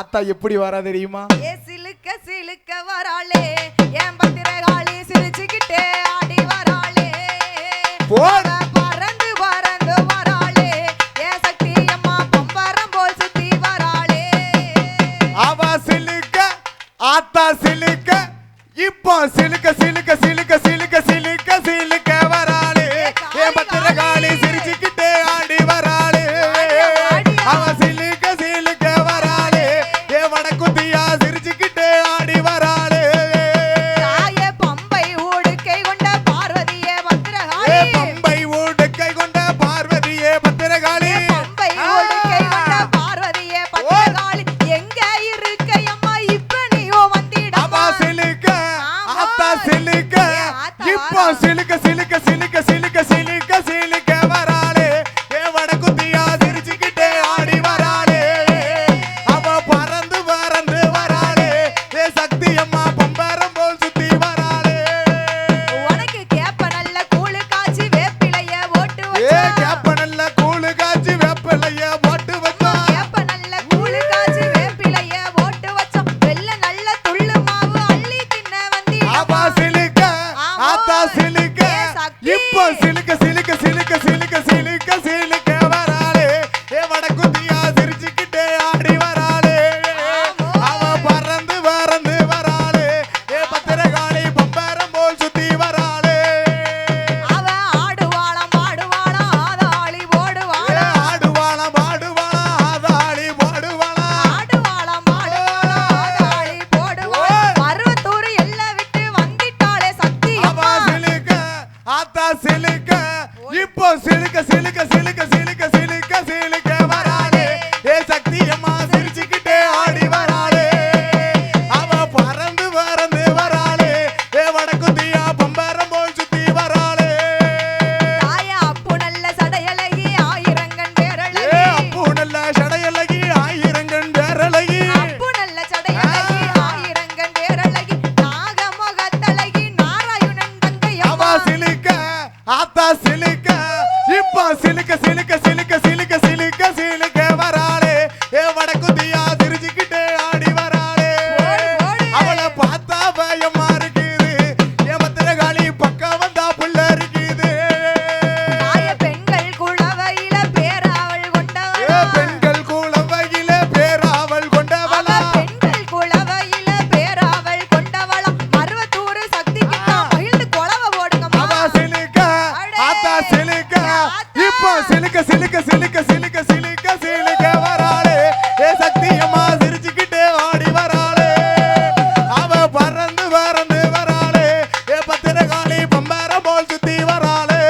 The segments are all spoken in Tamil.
அத்தா எப்படி வரா தெரியுமா? ஏ சிலுக்க சிலுக்க வராளே என் பத்திரகாளி சிரிச்சுக்கிட்டே ஆடி வராளே போட பறந்து பறந்து வராளே ஏ சக்தி அம்மா பம்பரம் போல் சுத்தி வராளே அவ சிலுக்க ஆத்தா சிலுக்க இப்போ சிலுக்க சிலுக்க சிலுக்க சிலுக்க சிலுக்க சிலுக்க வராளே என் பத்திரகாளி சிரிச்சுக்கிட்டே ஆடி வராளே அவ சிலுக்க சிலுக்க வராளே ஏ வடக்குத்தியா சிரிச்சுக்கிட்டே ஆடி வராளே தாயே பம்பை ஊடுக்கை கொண்ட பார்வதியே பத்திரகாளி பம்பை ஊடுக்கை கொண்ட பார்வதியே பத்திரகாளி பம்பை ஊடுக்கை கொண்ட பார்வதியே பத்திரகாளி எங்க இருக்க அம்மா இப்ப நீயோ வந்திடா அவ சிலுக்க ஆத்தா சிலுக்க இப்போ சிலுக்க சிலுக்க சிலுக்க சிலுக்க சிலுக்க சிலுக்க வராளே ஏ வடக்குத்தியா சிரிச்சுக்கிட்டே ஆடி வராளே அவ பறந்து பறந்து வராளே ஏ சக்தி அம்மா பம்பரம் போல் சுத்தி வராளே உனக்கு கேப்ப நல்ல கூழு காய்ச்சி வேப்பிலைய ஓட்டு ஏ வச்சா கேப்ப நல்ல கூழு காய்ச்சி வேப்பிலைய போட்டு வச்சா கேப்ப நல்ல கூழு காய்ச்சி வேப்பிலைய ஓட்டு வச்சோம் வெள்ள நல்ல துள்ளு மாவு அள்ளி தின்ன அவ வந்திடா சிலுக்க ஆத்தா சிலுக்க ஏ சக்தி. இப்போ சிலுக்க சிலுக்க சிலுக்க சிலுக்க சிலுக்க சிலுக்க வராளே ஏ வடக்குத்தியா சிரிச்சுக்கிட்டே ஆடி வராளே அவ பறந்து பறந்து வராளே ஏ பத்திரகாளி பம்பரம் போல் சுத்தி வராளே அவ ஆடுவாளாம் பாடுவாளாம் ஆதாளி ஏ ஓடுவாளா ஆடுவாளாம் பாடுவாளா ஆதாளி பாடுவாளா ஆடுவாளாம் பாடுவாளாம் ஆதாளி போடுவாளா மருவத்தூர் எல்லாம் விட்டு வந்திட்டாளே சக்தி அவ அம்மா சிலுக்க ஆத்தா சிலுக்க இப்போ சிலுக்க சிலுக்க சிலுக்க சிலுக்க சிலுக்க சிலுக்க வராளே ஏ சக்தி அம்மா சிரிச்சுக்கிட்டே ஆடி வராளே அவ பறந்து பறந்து வராளே ஏ வடக்குத்தியா பம்பரம் போல் சுத்தி வராளே தாயா அப்பு நல்ல சடையழகி ஆயிரங்கண் ஏ பேரழகி அப்பு நல்ல சடையழகி ஆயிரங்கண் பேரழகி அப்பு நல்ல சடையழகி ஆயிரங்கண் பேரழகி நாகமுகத்தழகி நாராயணன் தங்கை அவ அம்மா சிலுக்க ஆத்தா சிலுக்க இப்போ சிலுக்க சிலுக்க சிலுக்க சிலுக்க சிலுக்க சிலுக்க வராளே ஏ வடக்குத்தியா சிரிச்சுக்கிட்டே ஆடி வராளே அவளை பார்த்தா பயமா இருக்குது ஏ பத்திரகாளி பக்கம் வந்தா புள்ள இருக்குது தாய பெண்கள் குளவையில பேராவள் ஏ கொண்டவளா பெண்கள் கூலவையிலே பேராவல் கொண்டவளா பெண்கள் குளவையில பேராவள் கொண்டவளா மருவத்தூர் சக்தி கிட்ட மகிழ்ந்து கொலவ போடுங்கம்மா அவ சிலுக்க ஆத்தா சிலுக்க இப்போ சிலுக்க சிலுக்க சிலுக்க சிலுக்க சிலுக்க சிலுக்க வராளே ஏ சக்தி அம்மா சிரிச்சுக்கிட்டே ஆடி வராளே அவ பறந்து பறந்து வராளே ஏ பத்திரகாளி பம்பரம் போல் சுத்தி வராளே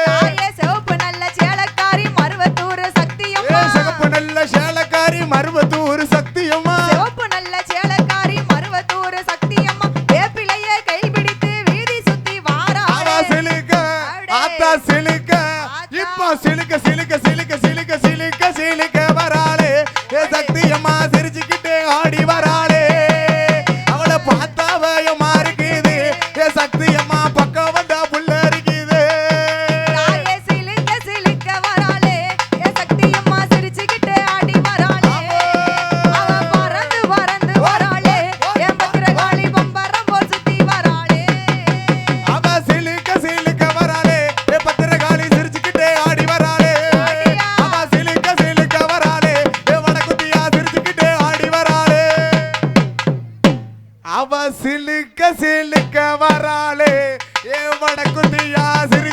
தாயே சிவப்பு நல்ல சேலக்காரி மருவத்தூர் சக்தி ஏ அம்மா சிகப்பு நல்ல சேலக்காரி மருவத்தூர் சக்தி அம்மா சிவப்பு நல்ல சேலக்காரி மருவத்தூர் சக்தி அம்மா வேப்பிலைய கை பிடித்து வீதி சுத்தி அவ வாராளே சிலுக்க ஆத்தா சிலுக்க இப்போ சிலுக்க சிலுக்க சிலுக்க சிலுக்க சிலுக்க சிலுக்க வராளே ஏ சக்தி அம்மா சிரிச்சுக்கிட்டே ஆடி வராளே அவளை பார்த்தா பயமா இருக்குது ஏ சக்தி அம்மா பக்கம் வந்தா புள்ள இருக்குது தாயே சிலுக்க சிலுக்க வராளே ஏ சக்தி அம்மா சிரிச்சுக்கிட்டே ஆடி வராளே அவ பறந்து பறந்து வராளே என் பத்திரகாளி பம்பரம் போல் சுத்தி வராளே அவ சிலுக்க சிலுக்க வராளே ஏ பத்திரகாளி சிரிச்சுக்கிட்டே ஆடி வராளே அவ சிலுக்க சிலுக்க வராளே ஏ வடக்குத்தியா சிரிச்சுக்கிட்டே ஆடி வராளே அவ சிலுக்க சிலுக்க வராளே ஏ வடக்குத்தியா சிரி